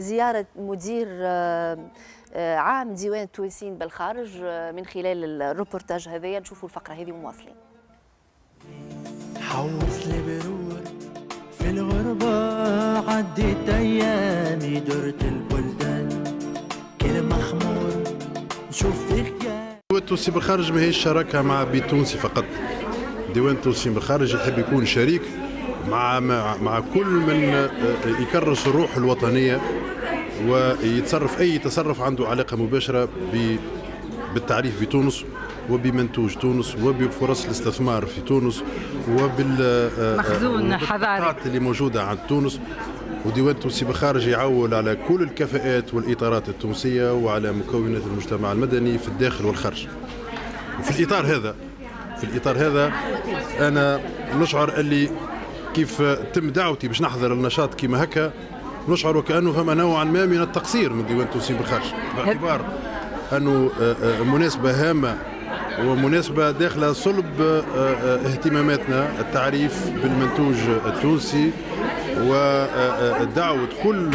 زيارة مدير عام ديوان التونسيين بالخارج من خلال الروبورتاج هذايا. نشوفوا الفقرة هذه ومواصلين. حوص لبرور في الغربة، عديت أيامي درت البلدان كل مخمور نشوف في خيال. ديوان التونسيين بالخارج ماهيش شراكة مع بيت تونسي فقط. ديوان التونسيين بالخارج يحب يكون شريك مع كل من يكرس الروح الوطنية ويتصرف أي تصرف عنده علاقة مباشرة بالتعريف بتونس وبمنتوج تونس وبفرص الاستثمار في تونس مخزون حضاري اللي موجودة عند تونس. وديوان التونسي بالخارج يعول على كل الكفاءات والإطارات التونسية وعلى مكونات المجتمع المدني في الداخل والخارج. وفي الإطار هذا أنا نشعر اللي كيف تم دعوتي باش نحضر النشاط كيما هكا، نشعر وكأنه فما نوعا ما من التقصير من ديوان التونسيين بالخارج، باعتبار أنه مناسبة هامة ومناسبة داخلة صلب اهتماماتنا التعريف بالمنتوج التونسي ودعوة كل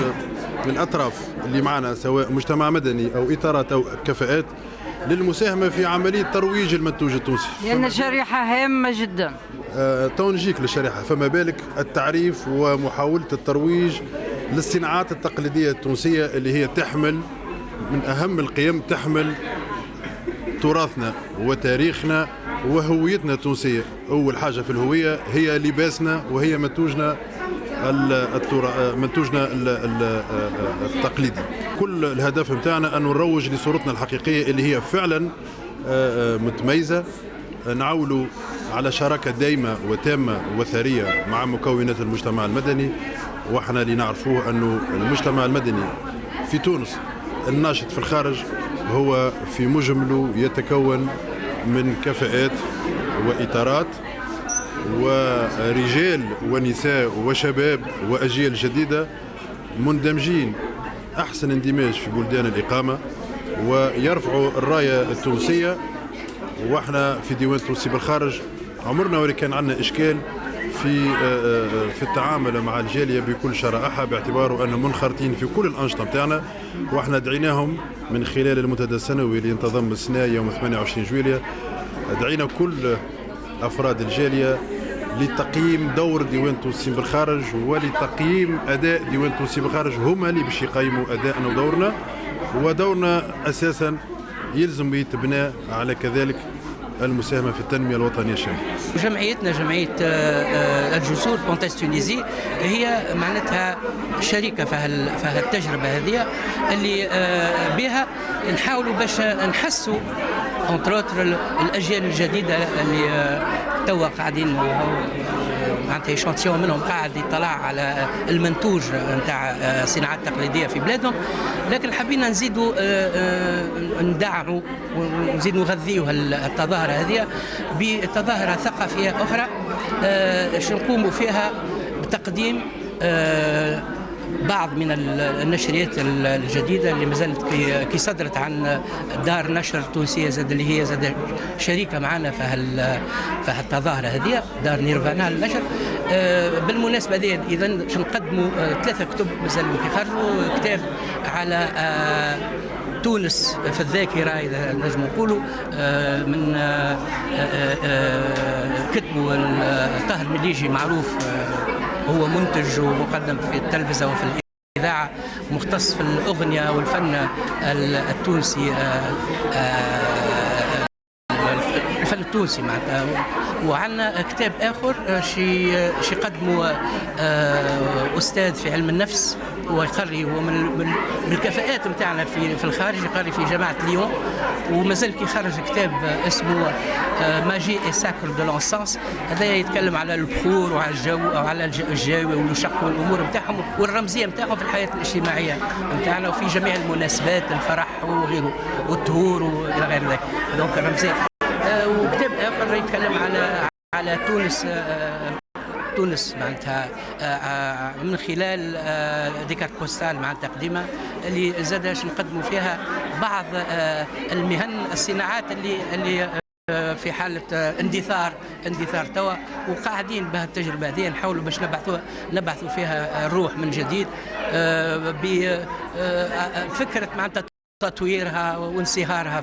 الأطراف اللي معنا سواء مجتمع مدني أو إطارات أو كفاءات للمساهمة في عملية ترويج المنتوج التونسي، لأن شريحة هامة جدا. تو نجيك للشريحة، فما بالك التعريف ومحاولة الترويج للصناعات التقليدية التونسية اللي هي تحمل من أهم القيم، تحمل تراثنا وتاريخنا وهويتنا التونسية. أول حاجة في الهوية هي لباسنا وهي منتوجنا التقليدي. كل الهدف متاعنا أن نروج لصورتنا الحقيقية اللي هي فعلا متميزة. نعولوا على شراكة دائمة وتامة وثرية مع مكونات المجتمع المدني، وإحنا اللي نعرفوه أنه المجتمع المدني في تونس الناشط في الخارج هو في مجمله يتكون من كفاءات وإطارات ورجال ونساء وشباب وأجيال جديدة مندمجين أحسن اندماج في بلدان الإقامة ويرفعوا الراية التونسية. واحنا في ديوان التونسي بالخارج عمرنا ولا كان عندنا إشكال في التعامل مع الجالية بكل شرائحها، باعتباره أنهم منخرطين في كل الأنشطة متاعنا. واحنا دعيناهم من خلال المنتدى السنوي اللي انتظم السنة يوم 28 جويلية، دعينا كل أفراد الجالية لتقييم دور ديوان التونسيين بالخارج ولتقييم أداء ديوان التونسيين بالخارج. هما اللي باش يقيموا أدائنا ودورنا، ودورنا أساسا يلزم يتبنى على كذلك المساهمة في التنمية الوطنية الشاملة. جمعيتنا جمعية الجسور بونتاس تونيزي هي معناتها شريكة في التجربة هذه اللي بها نحاولوا باش نحسوا انتر الأجيال الجديدة اللي توا قاعدين معناتها إشانتيون منهم قاعد يطلع على المنتوج نتاع الصناعات التقليدية في بلادهم، لكن حبينا نزيدوا ندعموا ونزيدوا نغذيوا التظاهرة هذه بتظاهرة ثقافية أخرى نقوموا فيها بتقديم بعض من النشريات الجديدة اللي مازالت كي صدرت عن دار نشر تونسية زاد اللي هي زاد شريكة معنا في التظاهرة هذه، دار نيرفانا للنشر. بالمناسبة هذه إذا نقدموا 3 كتب مازالوا يخرجوا، كتاب على تونس في الذاكرة إذا نجم نقولوا من كتبوا طاهر المليجي، معروف هو منتج ومقدم في التلفزة وفي الإذاعة، مختص في الأغنية والفن التونسي، الفن التونسي معناتها. وعندنا كتاب آخر شي قدموا أستاذ في علم النفس ويقري، هو من الكفاءات نتاعنا في الخارج، يقري في جامعة ليون ومازال كيخرج كتاب اسمه ماجي اي ساكر دو لونسانس. هذا يتكلم على البخور وعلى الجو او على الجاوي والشق والامور نتاعهم والرمزيه نتاعهم في الحياه الاجتماعيه نتاعنا وفي جميع المناسبات، الفرح وغيره والطهور والى غير ذلك، دونك الرمزيه. وكتاب اخر يتكلم على تونس معناتها من خلال ديكارت بوستال مع تقديمها اللي زاد نقدموا فيها بعض المهن الصناعات اللي في حالة اندثار توا، وقاعدين بها التجربة هذه نحاولوا باش نبعثوا فيها الروح من جديد بفكرة معناتها تطويرها وانصهارها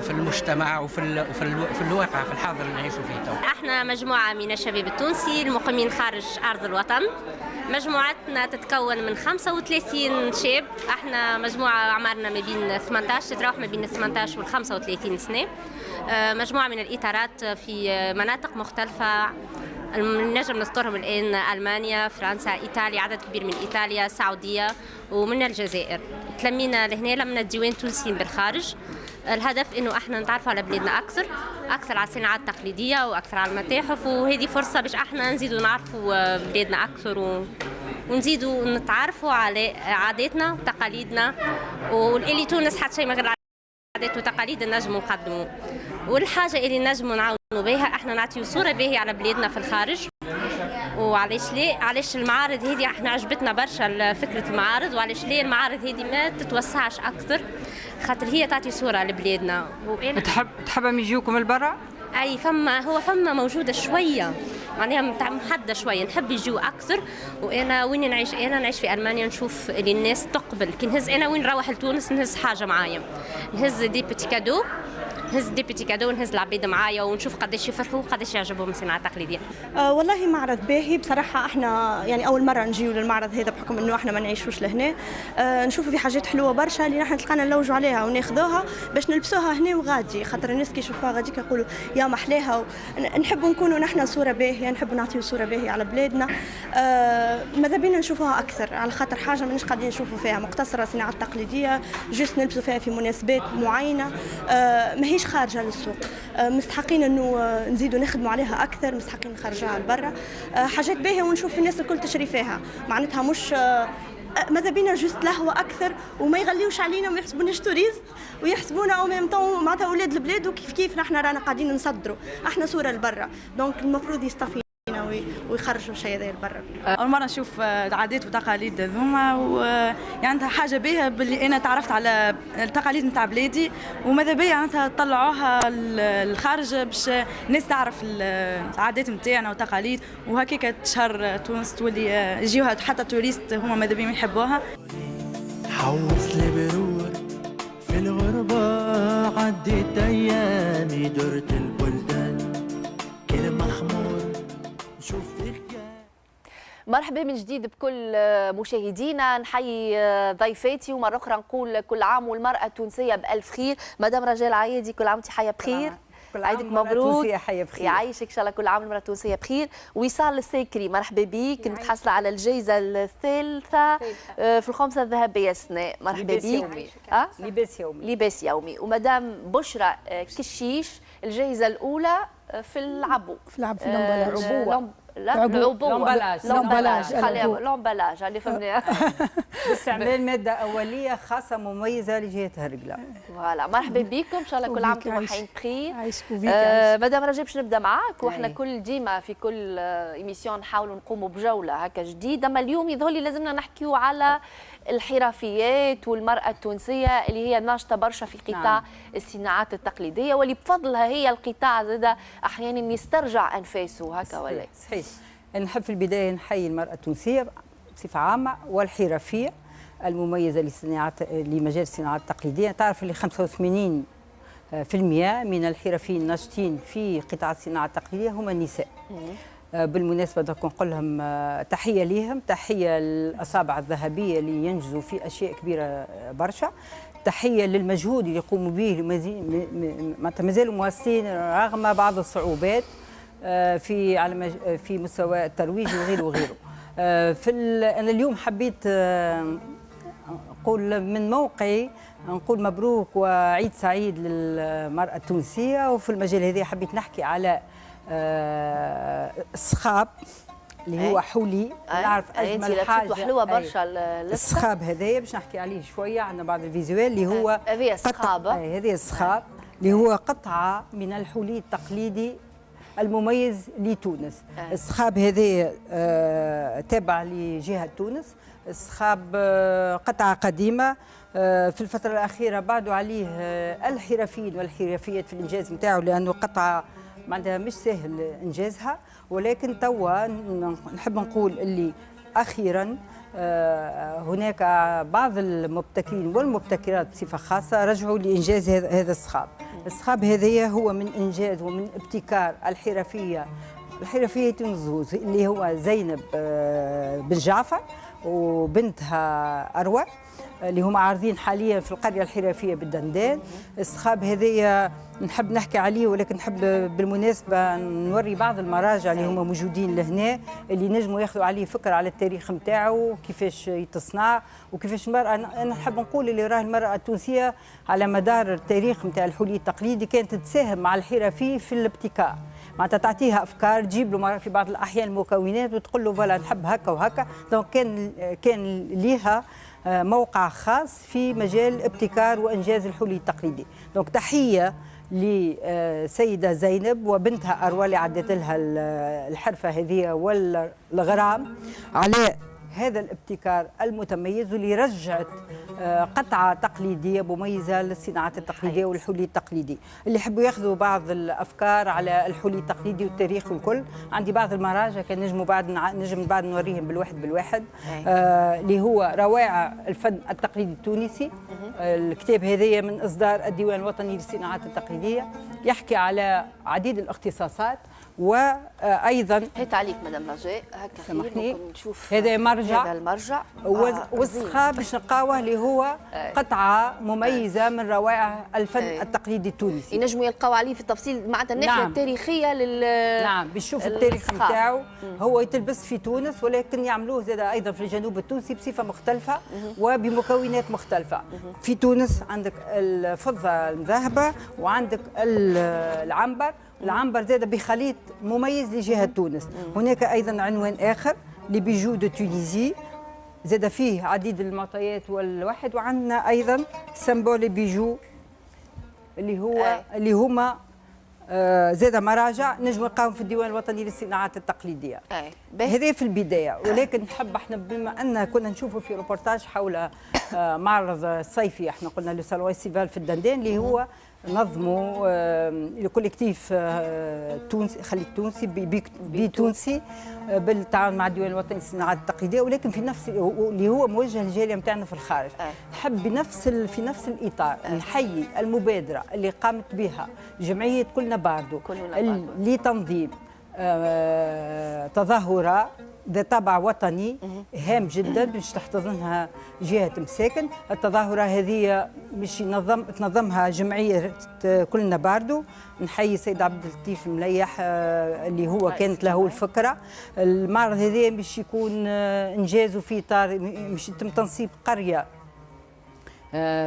في المجتمع وفي الواقع في الحاضر اللي نعيشوا فيه توا. احنا مجموعة من الشباب التونسي المقيمين خارج أرض الوطن. مجموعتنا تتكون من 35 شاب. احنا مجموعة أعمارنا ما بين 18 تتراوح ما بين 18 وال 35 سنة. مجموعة من الإطارات في مناطق مختلفة، نجم نذكرهم الآن: ألمانيا، فرنسا، إيطاليا، عدد كبير من إيطاليا، السعودية ومن الجزائر. تلمينا لهنا من الديوان التونسيين بالخارج. الهدف انه احنا نتعرفوا على بلادنا اكثر على الصناعات التقليديه واكثر على المتاحف، وهذه فرصه باش احنا نزيدوا نعرفوا بلادنا اكثر ونزيدوا نتعرفوا على عاداتنا وتقاليدنا، واللي تونس حتى شيء ما غير عادات وتقاليد نجموا نقدموا. والحاجه اللي نجموا نعاونوا بها احنا نعطيو صوره باهيه على بلادنا في الخارج. وعلاش ليه؟ علاش المعارض هذه احنا عجبتنا برشا فكره المعارض، وعلاش ليه المعارض هذه ما تتوسعش اكثر، خاطر هي تعطي صوره لبلادنا. تحبهم يجيوكم لبرا؟ اي فما موجوده شويه، معناها محدده شويه، نحب يجيو اكثر. وانا وين نعيش؟ انا نعيش في المانيا، نشوف اللي الناس تقبل كي نهز. انا وين نروح لتونس نهز حاجه معايا، نهز دي بيتي كادو، نهز العبيد معايا، ونشوف قداش يفرحوا وقداش يعجبهم الصناعه التقليديه. والله معرض باهي بصراحه. احنا يعني اول مره نجيو للمعرض هذا بحكم انه احنا ما نعيشوش لهنا. نشوفوا في حاجات حلوه برشا اللي نحن تلقانا نلوجوا عليها وناخذوها باش نلبسوها هنا وغادي، خاطر الناس كي يشوفوها غادي يقولوا يا محلاها. نحبوا نكونوا نحن صوره باهيه، نحبوا نعطيو صوره باهيه على بلادنا. ماذا بينا نشوفوها اكثر، على خاطر حاجه ماناش قاعدين نشوفوا فيها مقتصره صناعه تقليديه جست نلبسوا فيها في مناسبات معينه، ماهيش خارجه للسوق. مستحقين انه نزيدوا نخدموا عليها اكثر، مستحقين نخرجوها لبرا. حاجات باهيه ونشوف الناس الكل تشري فيها، معناتها مش ماذا بينا جست لهوة اكثر وما يغليوش علينا وما يحسبوناش توريست ويحسبونا او ميم طون معناتها اولاد البلاد، وكيف كيف نحن رانا قاعدين نصدروا احنا صوره لبرا. دونك المفروض يصطفي ويخرجوا شيء هذا لبرا. اول مره نشوف العادات والتقاليد هذوما، ويعني حاجه باهيه باللي انا تعرفت على التقاليد نتاع بلادي، وماذا بيا معناتها طلعوها للخارج باش الناس تعرف العادات نتاعنا والتقاليد، وهكاك تشهر تونس تولي يجيوها حتى توريست هما ماذا بيا يحبوها. حوص لي برور في الغربة، عديت أيامي درت البلدان كل مخمور. مرحبا من جديد بكل مشاهدينا. نحيي ضيفاتي ومره اخرى نقول كل عام والمراه التونسيه بالف خير. مدام رجال عايدي كل عام وانت حيه بخير، عيدك مبروك، يعيشك ان شاء الله. كل عام المراه التونسيه بخير. وصال الساكري مرحبا بك، متحصله على الجائزه الثالثه في الخمسه الذهبيه السنه. مرحبا بك. لباس يومي. ومدام بشرى كشيش الجائزه الاولى في العبو، في العبوه، لا لومبالاج اللي فهمناه باستعمال ماده اوليه خاصه مميزه لجهه هرقله. فوالا مرحبا بكم ان شاء الله. كل عام وانتم حيين بخير. مدام رجب باش نبدا معاك. واحنا كل ديما في كل ايميسيون نحاولوا نقوموا بجوله هكا جديده، اما اليوم يظهر لي لازمنا نحكيوا على الحرفيات والمرأة التونسية اللي هي ناشطة برشا في قطاع الصناعات التقليدية، واللي بفضلها هي القطاع زاد أحيانا يسترجع أنفاسه هكا. ولا صحيح. نحب في البداية نحيي المرأة التونسية بصفة عامة والحرفية المميزة لمجال الصناعات التقليدية. تعرف اللي 85% من الحرفيين الناشطين في قطاع الصناعة التقليدية هم النساء. بالمناسبة بدك نقول لهم تحية ليهم، تحية للأصابع الذهبية اللي ينجزوا في أشياء كبيرة برشا، تحية للمجهود اللي يقوموا به مازالوا مواصلين رغم بعض الصعوبات في مستوى الترويج وغيره. أنا اليوم حبيت نقول من موقعي نقول مبروك وعيد سعيد للمرأة التونسية. وفي المجال هذا حبيت نحكي على الصخاب اللي هو حولي. نعرف اجمل حاجه حلوه برشا الصخاب هذايا باش نحكي عليه شويه. عندنا بعض الفيزوال اللي هو هذه الصخاب، هذه الصخاب اللي هو قطعه من الحولي التقليدي المميز لتونس. السخاب هذا تابع لجهة تونس، السخاب قطعة قديمة في الفترة الأخيرة بعدوا عليه الحرفيين والحرفيات في الإنجاز نتاعو، لأنه قطعة معناتها مش سهل إنجازها، ولكن توا نحب نقول اللي أخيرا هناك بعض المبتكرين والمبتكرات بصفة خاصة رجعوا لإنجاز هذا السخاب. السخاب هذايا هو من إنجاز ومن ابتكار الحرفية الزوز اللي هو زينب بن جعفر وبنتها أروى، اللي هما عارضين حاليا في القرية الحرفية بالدندان. السخاب هذايا نحب نحكي عليه، ولكن نحب بالمناسبة نوري بعض المراجع اللي هما موجودين لهنا اللي نجموا ياخذوا عليه فكرة على التاريخ نتاعو، كيفاش يتصنع وكيفاش المرأة. أنا نحب نقول اللي راه المرأة التونسية على مدار التاريخ نتاع الحلي التقليدي كانت تساهم مع الحرفي في الابتكار، معناتها تعطيها افكار، تجيب له في بعض الاحيان المكونات وتقول له فوالا نحب هكا وهكا. دونك كان ليها موقع خاص في مجال ابتكار وانجاز الحلي التقليدي. دونك تحيه لسيده زينب وبنتها اروى اللي عدت لها الحرفه هذه والغرام على هذا الابتكار المتميز واللي رجعت قطعة تقليدية مميزة للصناعات التقليدية والحلي التقليدي. اللي يحبوا ياخذوا بعض الأفكار على الحلي التقليدي والتاريخ والكل، عندي بعض المراجع كان نجم بعد نوريهم بالواحد اللي هو روائع الفن التقليدي التونسي. الكتاب هذايا من إصدار الديوان الوطني للصناعات التقليدية، يحكي على عديد الاختصاصات. وايضا هيت عليك مدام رجاء هكا سامحني، نشوف هذا مرجع، هذا المرجع والسخاب باش نلقاوه اللي هو قطعه مميزه من روائع الفن التقليدي التونسي. ينجموا يلقاو عليه في التفصيل معناتها الناحيه التاريخيه نعم بيشوف التاريخ نتاعو. هو يتلبس في تونس ولكن يعملوه زاد ايضا في الجنوب التونسي بصفه مختلفه وبمكونات مختلفه. في تونس عندك الفضه المذهبه وعندك العنبر زاد بخليط مميز لجهة تونس. هناك أيضا عنوان آخر لبيجو دو تونيزي زاد فيه عديد المعطيات والواحد، وعندنا أيضا سمبول بيجو اللي هما زاد مراجع نجم نلقاهم في الديوان الوطني للصناعات التقليديه. هذه في البدايه، ولكن نحب احنا بما ان كنا نشوفوا في روبورتاج حول معرض صيفي، احنا قلنا لو سالون سيفال في الدندان اللي هو نظموا الكوليكتيف تونسي خليك تونسي بتونسي بالتعاون مع الديوان الوطني للصناعات التقليديه، ولكن في نفس اللي هو موجه للجاليه نتاعنا في الخارج. نحب في نفس الاطار نحيي المبادره اللي قامت بها جمعيه كلنا باردو لتنظيم تظاهره ذات طابع وطني هام جدا باش تحتضنها جهه مساكن. التظاهره هذه باش تنظمها جمعيه كلنا باردو. نحيي السيد عبد اللطيف المليح اللي هو كانت له الفكره. المعرض هذا باش يكون انجازه في اطار باش يتم تنصيب قريه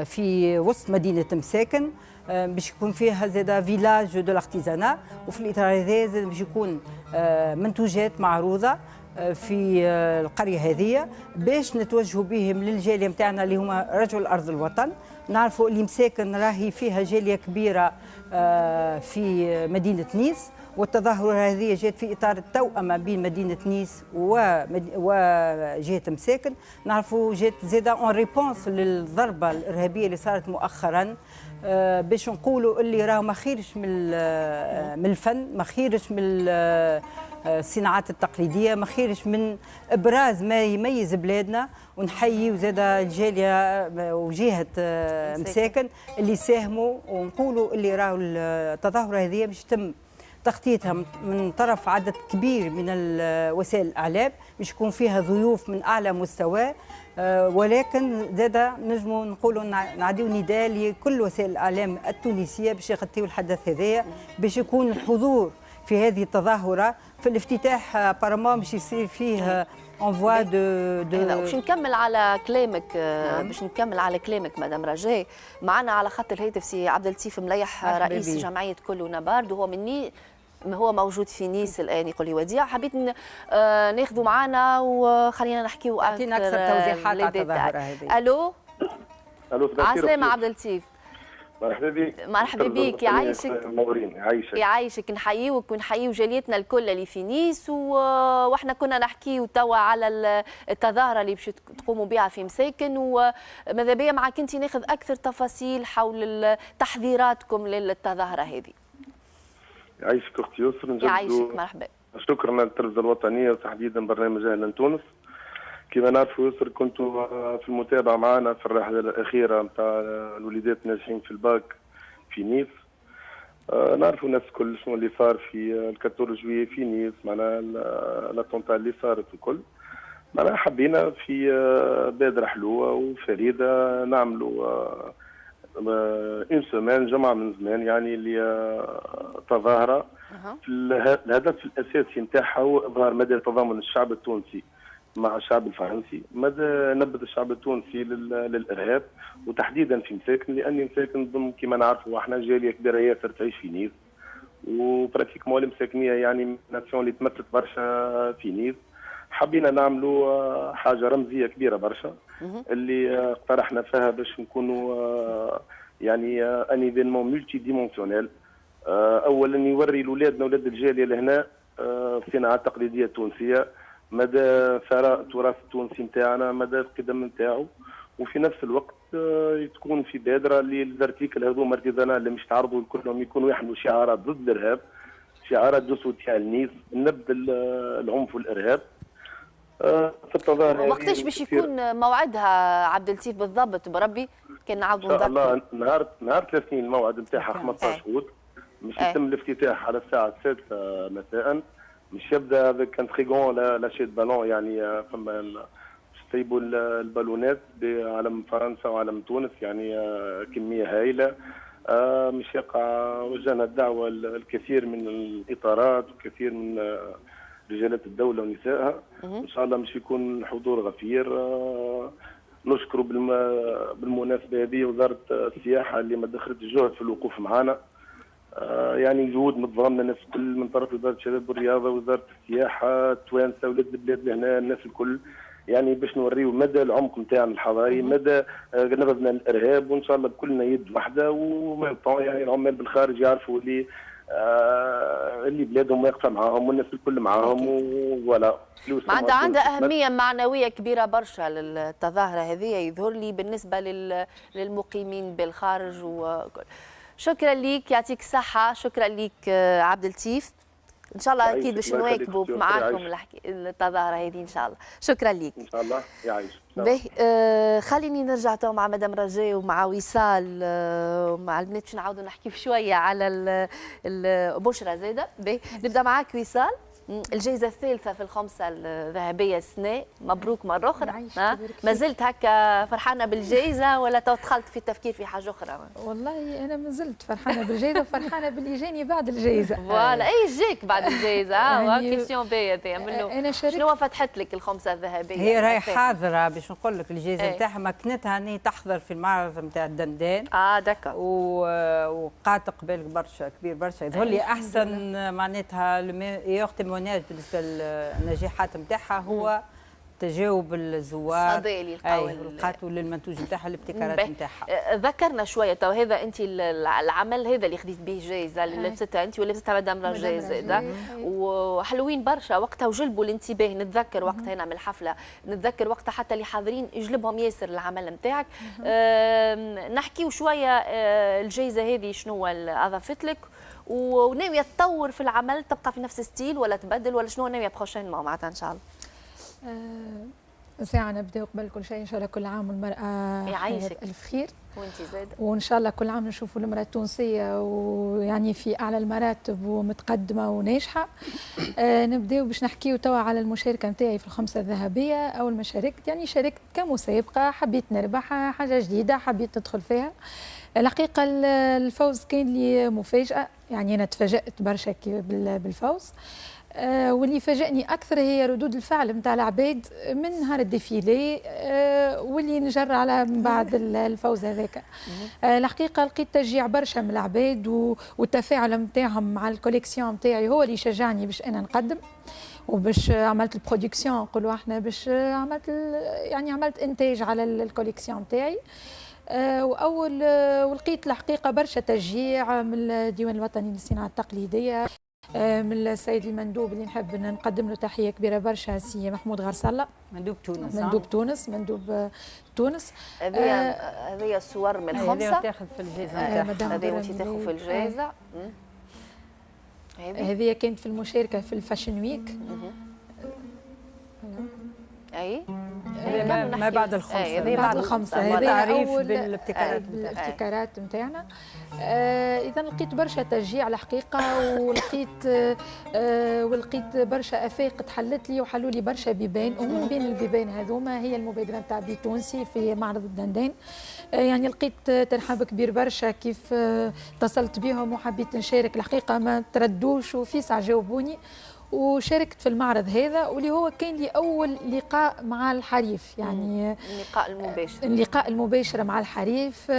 في وسط مدينه مساكن باش يكون فيها زاده فيلاج دو لارتيزانا، وفي الاطار هذا زاد باش يكون منتوجات معروضه في القريه هذه باش نتوجهوا بهم للجاليه نتاعنا اللي هما رجل ارض الوطن. نعرفوا اللي مساكن راهي فيها جاليه كبيره في مدينه نيس، والتظاهره هذه جات في اطار التوأمه بين مدينه نيس وجهه مساكن. نعرفوا جات زاده اون ريبونس للضربه الارهابيه اللي صارت مؤخرا، باش نقولوا اللي راه ما خيرش من الفن، ما خيرش من الصناعات التقليديه، ما خيرش من ابراز ما يميز بلادنا. ونحيي زاد الجاليه وجهه مساكن اللي ساهموا، ونقولوا اللي راهو التظاهره هذه باش تم تخطيطها من طرف عدد كبير من وسائل الاعلام، باش يكون فيها ضيوف من اعلى مستوى. ولكن زاد نجموا نقولوا نعديو نداء لكل وسائل الاعلام التونسيه باش يغطيوا الحدث هذايا، باش يكون الحضور في هذه التظاهره. في الافتتاح ابارامون باش يصير فيه انفوا دو باش نكمل على كلامك. باش نكمل على كلامك مدام رجاء. معنا على خط الهاتف سي عبد اللطيف مليح رئيس جمعيه كلنا بارد، وهو مني هو موجود في نيس الان. يقول لي وديع حبيت ناخذه معنا وخلينا نحكيو اكثر توضيحات على التظاهره هذه. الو الو عسلامة عبد اللطيف. مرحبا بك. مرحبا بك، يعيشك. منورين، يعيشك. يعيشك، نحييوك ونحييو جاليتنا الكل اللي في نيس واحنا كنا نحكيو توا على التظاهره اللي باش تقوموا بها في مساكن، وماذا بيا معك انت ناخذ اكثر تفاصيل حول تحذيراتكم للتظاهره هذه. يعيشك اختي يسر. يعيشك، مرحبا. شكرا للتلفزه الوطنيه وتحديدا برنامج اهلا تونس. كما نعرفوا يسر كنتوا في المتابعه معنا في الرحله الاخيره نتاع الوليدات الناجحين في الباك في نيس. نعرفوا الناس الكل شنو اللي صار في الكاتور جويي في نيس، معناها لاتونتا اللي صارت الكل. معناها حبينا في بادره حلوه وفريده نعملوا اون سيمين جمعه من زمان، يعني اللي تظاهره. الهدف الاساسي نتاعها هو اظهار مدى تضامن الشعب التونسي مع الشعب الفرنسي، مدى نبذ الشعب التونسي للارهاب، وتحديدا في مساكن، لاني مساكن ضمن كما نعرفوا احنا جاليه كبيره ياسر تعيش في نيس، وبراتيكمون المساكنيه يعني ناسيون اللي تمثلت برشا في نيس. حبينا نعملوا حاجه رمزيه كبيره برشا اللي اقترحنا فيها باش نكونوا يعني ان ايفينمون ملتي ديمونسيونيل. اولا يوري لاولادنا ولاد الجاليه لهنا الصناعه التقليديه التونسيه، مدى ثراء التراث التونسي نتاعنا، مدى القدم نتاعو، وفي نفس الوقت تكون في بادره للارتيكل هذوما ارتيزانال اللي مش تعرضوا كلهم يكونوا يحملوا شعارات ضد الارهاب، شعارات دو سوتيان نيس، نبذ العنف والارهاب. في التظاهره وقتاش باش يكون موعدها عبد اللطيف بالضبط بربي؟ كان نعاودوا نذكروا. ان شاء الله نهار 30 الموعد نتاعها 15 اوت، مش يتم الافتتاح على الساعه 6 مساء. مش يبدا افيك ان تريغون لا شيد بالون، يعني فما يطيبوا البالونات بعلم فرنسا وعلم تونس، يعني كميه هائله. مش يقع وجهنا الدعوه الكثير من الاطارات وكثير من رجالات الدوله ونسائها. ان شاء الله مش يكون حضور غفير. نشكر بالمناسبه هذه وزاره السياحه اللي ما دخلت الجهد في الوقوف معنا، يعني جهود متضامنه الناس الكل من طرف وزاره الشباب والرياضه، وزاره السياحه، التوانسه، ولاد البلاد لهنا، الناس الكل، يعني باش نوريو مدى العمق نتاعنا الحضاري، مدى نبذنا الارهاب، وان شاء الله كلنا يد واحده. ومن يعني العمال بالخارج يعرفوا اللي بلادهم واقفه معاهم والناس الكل معاهم، ولا عندها اهميه معنويه كبيره برشا للتظاهره هذه يظهر لي بالنسبه للمقيمين بالخارج. شكرا لك، يعطيك الصحه. شكرا لك عبد اللطيف. ان شاء الله اكيد باش نواكبوا معاكم التظاهره هذه ان شاء الله. شكرا لك. ان شاء الله يعيش. خليني نرجع تو مع مدام رجاء ومع وصال ومع البنات باش نعاودوا نحكي شويه على البشرى زاده. نبدا معاك وصال. الجائزة الثالثة في الخمسة الذهبية السنة، مبروك مرة أخرى. ما زلت هكا فرحانة بالجائزة ولا دخلت في التفكير في حاجة أخرى؟ والله أنا ما زلت فرحانة بالجائزة وفرحانة باللي جاني بعد الجائزة. فوالا أي جاك بعد الجائزة؟ يعني كيسيون باهية أنا شاركت. شنو فتحت لك الخمسة الذهبية؟ هي راهي حاضرة باش نقول لك الجائزة نتاعها مكنتها أني تحضر في المعرض نتاع الدندان. دكا. وقعدت قبالك برشا كبير برشا، يظهر لي أحسن معناتها الميور تيموناج بالنسبه للنجاحات نتاعها هو تجاوب الزوار الصدى اللي لقاتوا للمنتوج نتاعها الابتكارات نتاعها. ذكرنا شويه تو هذا انت العمل هذا اللي خديت به جائزه اللي لبستها انت ولا لبستها مدام رجاء زاده، وحلوين برشا وقتها وجلبوا الانتباه. نتذكر وقتها نعمل حفله، نتذكر وقتها حتى اللي حاضرين يجلبهم ياسر العمل نتاعك. نحكيو شويه الجائزه هذه شنو اضافت لك، وناويه تطور في العمل، تبقى في نفس الستيل ولا تبدل ولا شنو ناويه بروشينمون معناتها ان شاء الله؟ ساعة نبداو قبل كل شيء ان شاء الله كل عام والمرأة يعيشك الف خير. وانت زاده. وان شاء الله كل عام نشوفوا المرأة التونسية ويعني في اعلى المراتب ومتقدمة وناجحة. نبداو باش نحكيو توا على المشاركة نتاعي في الخمسة الذهبية. اول ما شاركت يعني شاركت كمسابقة، حبيت نربح حاجة جديدة، حبيت ندخل فيها. الحقيقة الفوز كان لي مفاجأة، يعني أنا تفاجأت برشا بالفوز. واللي فاجأني أكثر هي ردود الفعل نتاع العباد من نهار الديفيلي واللي نجر على من بعد الفوز هذاك. الحقيقة لقيت تشجيع برشا من العباد والتفاعل نتاعهم مع الكوليكسيون نتاعي هو اللي شجعني باش أنا نقدم وباش عملت البرودكسيون، نقولوا احنا باش عملت إنتاج على الكوليكسيون نتاعي. ولقيت الحقيقه برشا تشجيع من الديوان الوطني للصناعه التقليديه، من السيد المندوب اللي نحب نقدم له تحيه كبيره برشا، سي محمود غرسله، مندوب تونس. مندوب تونس. هذه الصور من الخمسه هذه تاخذ في الجائزه نتاعها، هذه وانت تاخذ في الجائزه. هذه كانت في المشاركه في الفاشن ويك. اي ما بعد الخمسه. ما بعد الخمسه هذا تعريف بالابتكارات نتاعنا. اذا لقيت برشا تشجيع الحقيقه، ولقيت برشا افاق تحلت لي وحلوا لي برشا بيبان، ومن بين البيبان هذوما هي المبادره نتاع بي تونسي في معرض الدندان. يعني لقيت ترحاب كبير برشا كيف اتصلت بهم وحبيت نشارك، الحقيقه ما تردوش وفي ساعه جاوبوني، وشاركت في المعرض هذا واللي هو كان لي أول لقاء مع الحريف، يعني اللقاء المباشر مع الحريف.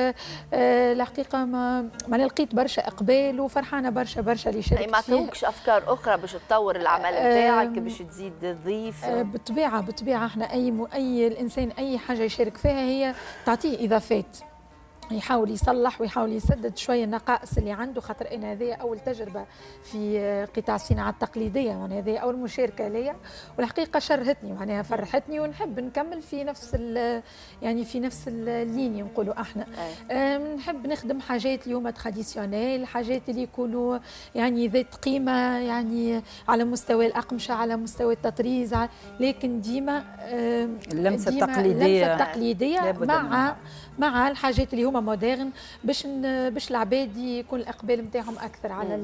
الحقيقة ما لقيت برشا إقبال وفرحانة برشا اللي شاركت فيه. ما عطوكش أفكار أخرى باش تطور العمل نتاعك، باش تزيد تضيف؟ بالطبيعة احنا أي الإنسان أي حاجة يشارك فيها هي تعطيه إضافات، يحاول يصلح ويحاول يسدد شويه النقائص اللي عنده، خاطر انا هذه اول تجربه في قطاع الصناعه التقليديه، يعني هذه اول مشاركه ليا، والحقيقه شرهتني معناها فرحتني، ونحب نكمل في نفس الليني نقولوا احنا. نحب نخدم حاجات اللي هما تراديسيونيل، حاجات اللي يكونوا يعني ذات قيمه، يعني على مستوى الاقمشه، على مستوى التطريز، لكن ديما اللمسه التقليديه مع الحاجات اللي هما مودرن، باش العباد يكون الاقبال نتاعهم اكثر على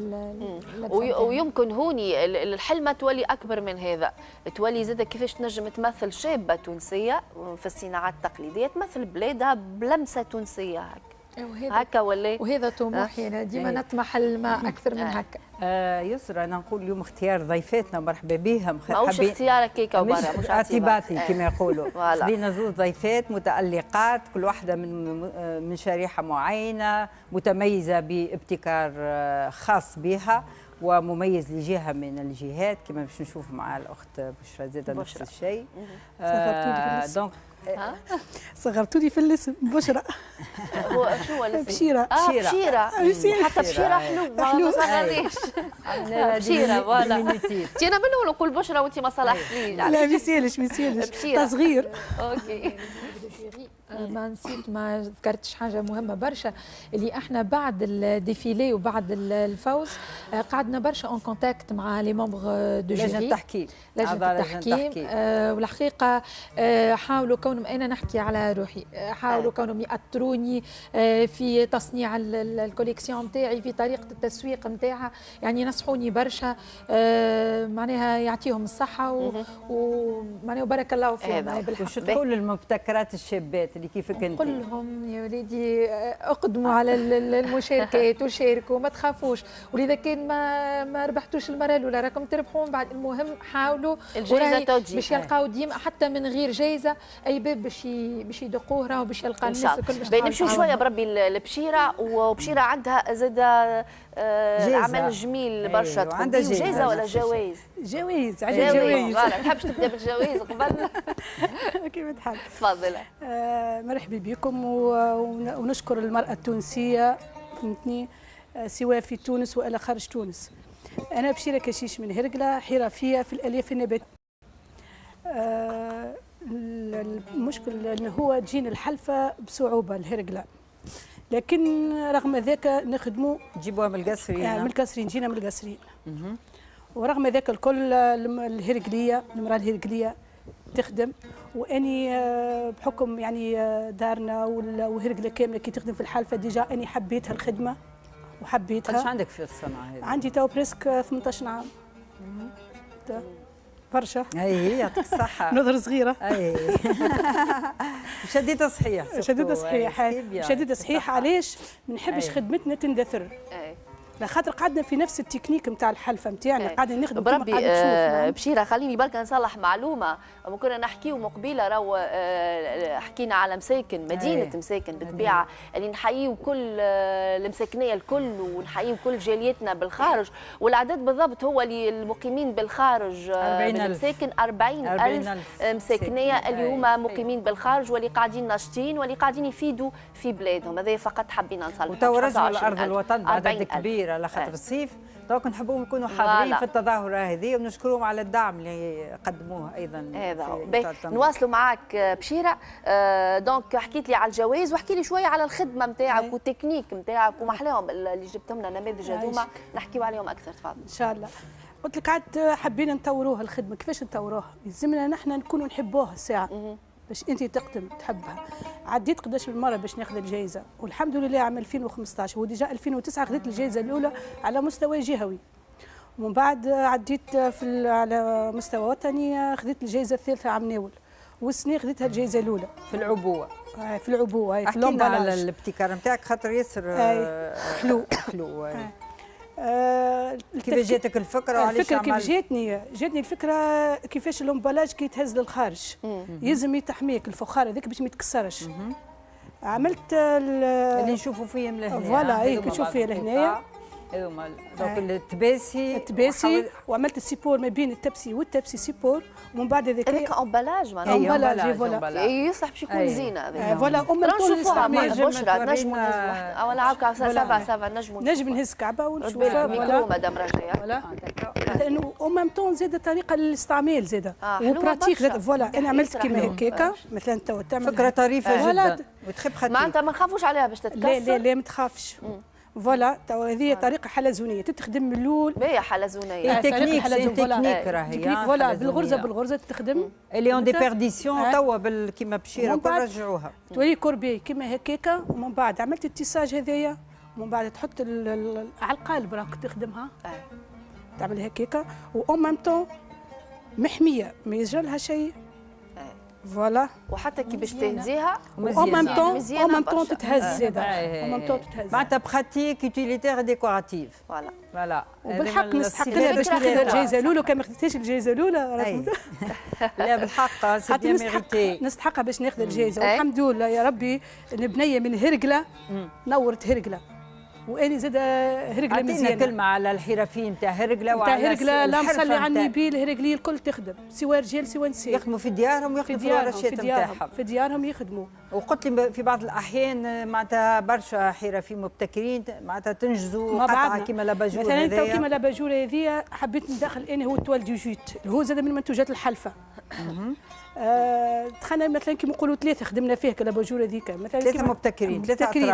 ويمكن هوني الحلمه تولي اكبر من هذا، تولي زاده كيفاش تنجم تمثل شابه تونسيه في الصناعات التقليديه، تمثل بلادها بلمسه تونسيه هكا وهذا طموحي. انا ديما نطمح لما اكثر من هكا. يسرى، انا نقول اليوم اختيار ضيفاتنا مرحبا بهم، ماهوش اختيارك هيك وبرا، مش اعتباطي كما يقولوا. خذينا زوج ضيفات متألقات، كل واحده من شريحه معينه متميزه بابتكار خاص بها ومميز لجهه من الجهات، كما باش نشوف مع الاخت بشرى زاده نفس الشيء. دونك صغرتوني في الاسم بشرى. شو هو الاسم؟ بشيرة. حتى بشيرة حلو ما صغرنيش. بشيرة فوالا. انا من نقول بشرى وانت ما صلحتنيش. لا بيسالش تصغير. اوكي. ما نسيت، ما ذكرتش حاجه مهمه برشا، اللي احنا بعد الديفيلي وبعد الفوز قعدنا برشا اون كونتاكت مع لي ممبر دو جوري، لجنه التحكيم. والحقيقه حاولوا كونهم، انا نحكي على روحي، حاولوا كونهم يأثروني في تصنيع الكوليكسيون نتاعي، في طريقه التسويق نتاعها، يعني نصحوني برشا، معناها يعطيهم الصحه ومعناها بارك الله فيهم. وش تقول للمبتكرات الشابات اللي كيفك انت؟ نقول لهم يا وليدي اقدموا على المشاركات وشاركوا، ما تخافوش، واذا كان ما ربحتوش المره الاولى راكم تربحون بعد، المهم حاولوا الجائزه تجي باش يلقاو ديما حتى من غير جائزه اي باب باش يدقوه راهو باش يلقى الناس الكل. باش نمشيو شويه بربي لبشيره، وبشيره عندها زاد عمل جميل برشا. عندها جائزه ولا جوائز؟ جوائز. ما نحبش تبدا بالجوائز قبل كيف تحب. تفضل. مرحبا بكم، ونشكر المرأة التونسية، فهمتني، سواء في تونس وإلا خارج تونس. أنا بشيرة كشيش من هرقلة، حرفية في الألياف النباتية. المشكل أنه هو تجينا الحلفة بصعوبة الهرقلة، لكن رغم ذاك نخدموا. تجيبوها من القصرين؟ من القصرين، جينا من القصرين. ورغم ذاك الكل الهرقلية، المرأة الهرقلية تخدم، واني بحكم يعني دارنا وهرقله كامله كي تخدم في الحلفه ديجا اني حبيتها الخدمه وحبيتها. قداش عندك في الصنعه هذه؟ عندي تو بريسك 18 عام. برشا. اي يعطيك الصحه. نظر صغيره. اي شديده صحيح. شديده صحيح. شديده صحيح. علاش؟ ما نحبش خدمتنا تندثر. لخاطر قعدنا في نفس التكنيك نتاع الحلفه نتاعنا، قاعدين نخدم بربي بشيره خليني بركه نصلح معلومه. كنا نحكيو مقبله راهو حكينا على مساكن مدينه مساكن بالطبيعه اللي نحييو كل المساكنيه الكل ونحييو كل جاليتنا بالخارج، والعدد بالضبط هو اللي المقيمين بالخارج من المساكن 40,000 مساكنيه اللي هما مقيمين بالخارج واللي قاعدين ناشطين واللي قاعدين يفيدوا في بلادهم. هذا فقط حبينا نصلح. وتورجوا على ارض الوطن بعدد كبير على خاطر الصيف، دونك نحبوهم يكونوا حاضرين في التظاهره هذه ونشكرهم على الدعم اللي قدموه ايضا. هذا نواصلوا معك بشيره. دونك حكيت لي على الجواز واحكي لي شويه على الخدمه نتاعك والتكنيك نتاعك ومحلاهم اللي جبتهم لنا نماذج هذوما نحكيو عليهم اكثر. تفضل. ان شاء الله. قلت لك عاد حبينا نطوروها الخدمه. كيفاش نطوروها؟ يلزمنا نحن نكونوا نحبوها الساعه باش انت تقدم تحبها. عديت قداش من مره باش ناخذ الجائزه، والحمد لله عام 2015 وديجا 2009 خذيت الجائزه الاولى على مستوى جهوي، ومن بعد عديت على مستوى وطني خذيت الجائزه الثالثه عام ناول، والسنه خذيتها الجائزه الاولى في العبوه. في العبوه في لومبالاج. على الابتكار نتاعك خاطر ياسر حلو. كيف جاتك الفكره وعلاش الفكره كيف جاتني الفكره كيفاش اللومبالاج كي يتهز للخارج يلزم يتحميك الفخار هذاك باش ما يتكسرش. عملت اللي نشوفوا فيهم لهنا فوالا كي تشوف فيه لهنايا هذوما دونك التباسي وعملت السيبور ما بين التبسي والتبسي سيبور، ومن بعد هذاك امبالاج معناها امبالاج فوالا يصلح باش يكون زينه هذاك فوالا نشوفوها بشرى نجموا ولا عاوكا سافا نجم نهز كعبه ونشوفها الميكرو مدام رجايه فوالا لانه ميم طون زاده طريقه للاستعمال زاده وبراتيك فوالا. انا عملت كيما هكاكا مثلا تو تعمل فكره طريفه جدا وتخيب خطير معناتها ما نخافوش عليها باش تتكسر. لا ما تخافش فوالا. تو هذه طريقه حلزونيه تتخدم من الاول. باهيه حلزونيه تكنيك راهي فوالا بالغرزه تخدم اللي اون دي بيرديسيون توا كيما بشيره نرجعوها تولي كوربي كيما هكاكا. ومن بعد عملت التيساج هذايا، ومن بعد تحط على القالب راك تخدمها تعمل هكاكا وأون ميم طون محمية ما يجرالها شيء فوالا. وحتى كي باش تهزيها أون ميم طون تتهز زاده أون ميم طون تتهز معناتها براتيك يوتيليتير ديكوراتيف فوالا. وبالحق نستحق لها باش ناخذ الجائزه الاولى. كان ما خديتيش الجائزه الاولى لا بالحق سي بيان ميريتي نستحقها باش ناخذ الجائزه. والحمد لله يا ربي البنيه من هرقله نورت هرقله، واني زاد هرقله مزيانه. عطينا كلمه على الحرفيين نتاع هرقله وعلى هرقله. لا مصلي على النبي الهرقليه الكل تخدم سواء رجال سواء نساء يخدموا في ديارهم ويخدموا في الورشات نتاعهم في ديارهم يخدموا. وقلت لي في بعض الاحيان معناتها برشا حرفيين مبتكرين معناتها تنجزوا قطعه كيما لاباجور مثلا تو كيما لاباجور هذه حبيت ندخل انا هو التوال دو جوت اللي هو زاد من منتوجات الحلفه. دخلنا مثلا كيما نقولوا ثلاثه خدمنا فيه كلاباجور هذيك مثلا ثلاثه مبتكرين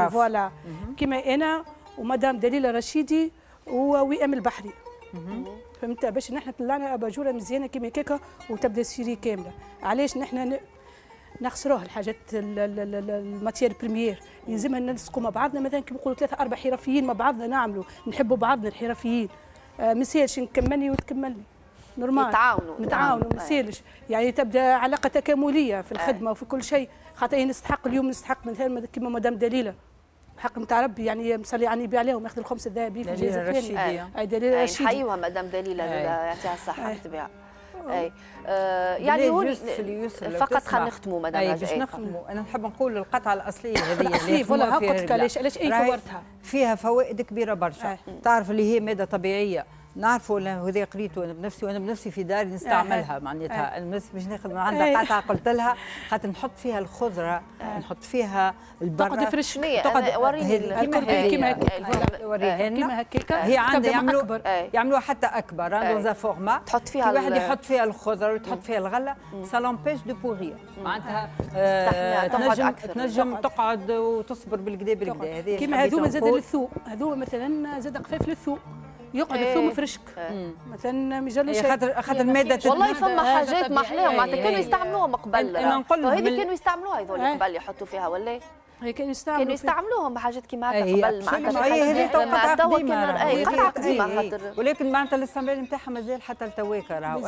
فوالا كيما انا ومدام دليله رشيدي ووئام البحري. فهمت باش نحن طلعنا اباجوره مزيانه كيما هكاكا وتبدا السيري كامله. علاش نحن نخسروها الحاجات الماتيير بريمير يلزمها نلصقوا مع بعضنا. مثلا كيما نقولوا ثلاثه اربع حرفيين مع بعضنا نعملوا نحبوا بعضنا الحرفيين. ما يسالش نكملني وتكملني نورمال نتعاونوا ما يسالش يعني تبدا علاقه تكامليه في الخدمه وفي كل شيء. خاطر نستحق اليوم نستحق مثلا كيما مدام دليله حق نتاع ربي يعني مصلي على النبي عليهم ياخذ الخمس الذهبي في الجائزه الثانيه. اي دليله رشيدي نحيوها مدام دليله يعطيها الصحه بالطبيعه. اي يعني هو فقط خلينا نختموا مدام رجاء. باش نختموا انا نحب نقول القطعه الاصليه هذه اللي فوالا قلت علاش اي كورتها فيها فوائد كبيره برشا. تعرف اللي هي ماده طبيعيه نعرفوا هذا قريته انا بنفسي وانا بنفسي في داري نستعملها معناتها باش ناخذ من عندها قطعه قلت لها خاطر نحط فيها الخضره نحط فيها البرة تقعد فريش وريني كيما هكا كيما هكاكا هي عندها يعملوها حتى اكبر دون فورما تحط فيها واحد يحط فيها الخضره وتحط فيها الغله سالامبيش دو بورير معناتها تنجم تقعد وتصبر بالكدا هذه كيما هذوما زاد للثوم هذوما مثلا زاد قفاف للثوم يقعد الثوم فرشك مثلا ما يجرلوش خاطر الماده والله فما حاجات محلاهم معناتها كانوا يستعملوها من قبل. انا نقول هذه كانوا يستعملوها هذول قبل يحطوا فيها ولا هي كانوا يستعملوهم بحاجات كيما هكا قبل مع هذه قطعه قديمه خاطر ولكن معناتها الاستعمال نتاعها مازال حتى لتويكا راهو.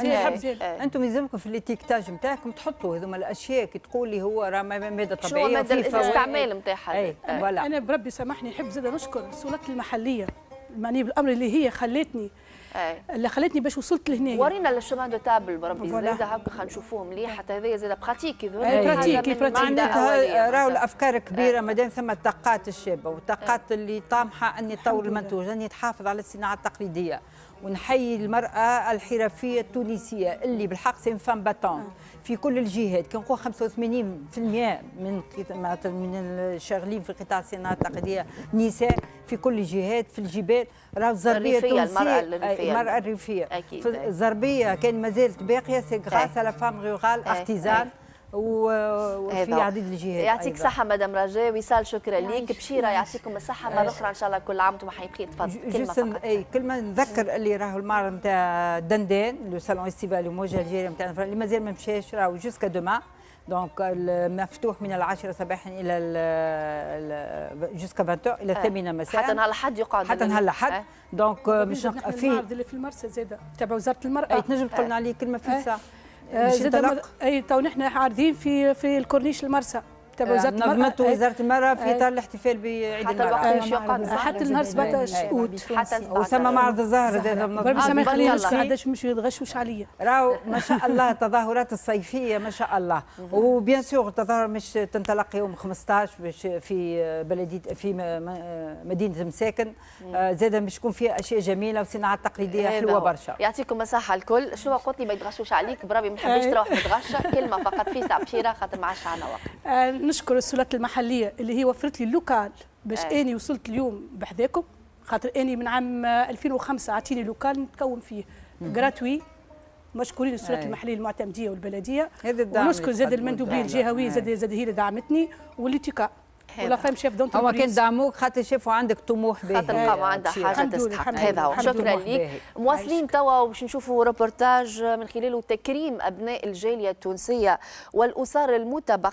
انتم يلزمكم في الاتيكتاج نتاعكم تحطوا هذوما الاشياء كي تقول لي هو راه ماده طبيعيه شنو ماده الاستعمال نتاعها. انا بربي سامحني نحب زاد نشكر السلطات المحليه معني بالامر اللي هي خلتني اللي خلتني باش وصلت لهنا. ورينا الشومان دو تابل بربي زاده هكا خلينا نشوفوه مليح، حتى هذايا زاده براتيك معناتها راهو الافكار كبيره مادام ثم الطاقات الشابه والطاقات اللي طامحه اني تطور المنتوج، اني تحافظ على الصناعه التقليديه ونحيي المراه الحرفيه التونسيه اللي بالحق سي فام باتون في كل الجهات. كي نقول 85% من الشاغلين في قطاع الصناعه التقليديه نساء في كل الجهات، في الجبال راهو الزربيه التونسيه المراه الريفيه الزربيه كان ما زالت باقيه سي غراس على فام رورال ارتيزان وفي عديد الجهات. يعطيك الصحة مدام رجاء، وصال شكرا ليك، بشيرة يعطيكم الصحة مرة أخرى إن شاء الله كل عام وأنتم حي بخير. تفضل كلمة فقط. كلمة نذكر اللي راهو المعرض نتاع دندان لو سالون استيفالي موجه الجيري نتاعنا اللي مازال ما مشاش راهو جوسكا دوما، دونك مفتوح من 10 صباحا الى جوسكا 20 الى 8 مساء حتى نهار الأحد يقعد حتى نهار الأحد. دونك مش في المعرض اللي في المرسى زاده تبع وزارة المرأة. تنجم تقول لنا عليه كلمة في ساعة؟ اي تو نحن عارضين في الكورنيش المرسى تبع وزاره المراه. نظمت وزاره المراه في اطار الاحتفال بعيد المراه حتى النهار 17 اوت وسمى معرض الزهر زاد بربي سامح خليناش قاعداش مش يتغشوش عليا. راهو ما شاء الله التظاهرات الصيفيه ما شاء الله، وبيان سور التظاهر مش تنطلق يوم 15 باش في بلديه في مدينه مساكن زاد باش يكون فيها اشياء جميله وصناعات تقليديه حلوه برشا. يعطيكم الصحه الكل. شنو قلت لي ما يتغشوش عليك بربي ما نحبش تروح متغشى. كلمه فقط في ساعه بشيره خاطر ما عادش عندنا وقت. نشكر السلطات المحليه اللي هي وفرت لي اللوكال باش اني وصلت اليوم بحذاكم، خاطر اني من عام 2005 عطيني لوكال نتكون فيه جراتوي. مشكورين السلطات المحليه المعتمديه والبلديه، ونشكر زاد المندوبيه الجهويه زاد هي اللي دعمتني والليتيكا ولا فهم شاف دونت هو كان دعموك خاطر شافوا عندك طموح باهي، خاطر لقاو عندها حاجه تستحق. هذا هو. شكرا لك. مواصلين توا باش نشوفوا روبورتاج من خلاله تكريم ابناء الجاليه التونسيه والاسر المتبقيه